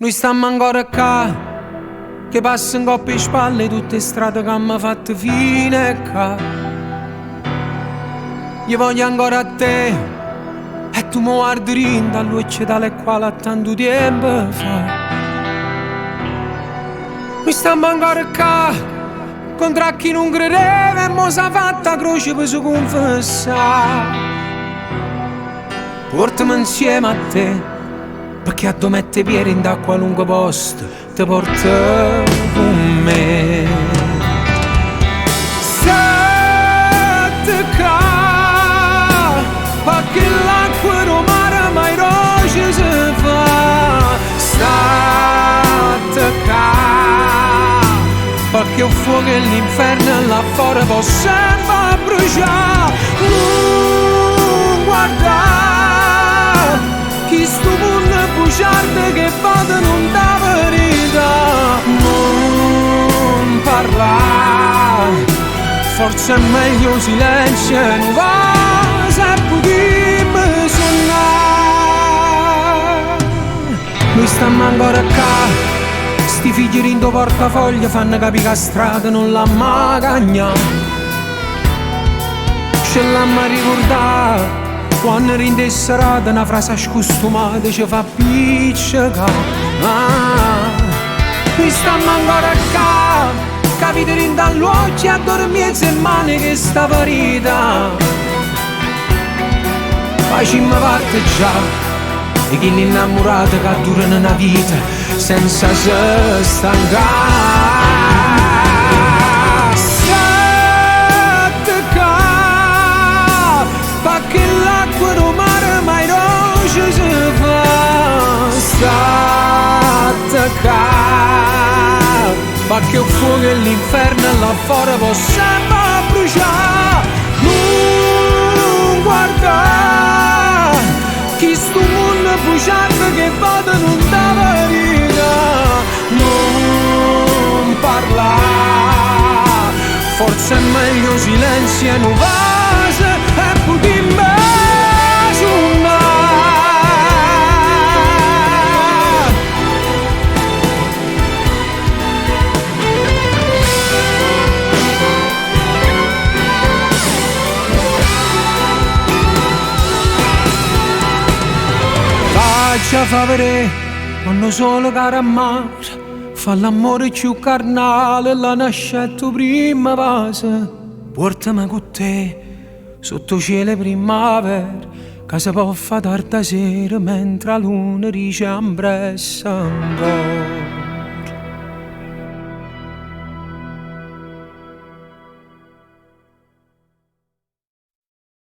Noi stiamo ancora qua, che passa in coppia e spalle tutte strade che hanno fatto fine qua. Io voglio ancora a te e tu mi guardi rinda a luce dalle quali a tanto tempo fa. Noi stiamo ancora qua, contro chi non credeva e mo s'ha fatta croce per si confessare. Portami insieme a te, perché a domette piedi da qualunque posto ti porto con me. Sette ca, perché l'acqua non mare mai roce si fa. Sette ca, perché il fuoco e l'inferno là fuori può sempre bruciare. Guarda chi sto mondo bugiardo che vado non dà verità. Non parlare, forse è meglio silenzio e non va se potremmo suonare. Noi stiamo ancora qua, sti figli rindo portafoglio fanno capire che la strada non l'ha mai cagnata. Ce l'hanno ricordato quando rinde serata una frase scostumata ci fa piccicare. Qui stiamo ancora qua, capite rinde all'occhio a dormire e mani che sta parita. Facciamo parte già di chi l'innamorato che durano una vita senza se stancare. Perché il fuoco e l'inferno là fuori può sempre bruciare. Non guarda chi sto mondo bruciato che vado non dà verità. Non parla, forse è meglio silenzio e non vase e potremmo suonare. Faccia favore, quando solo caro amare, fa l'amore più carnale, la nascetta prima vase. Portami con te, sotto cielo primavera, che si può fare tarda sera, mentre la luna dice ambressa un po'.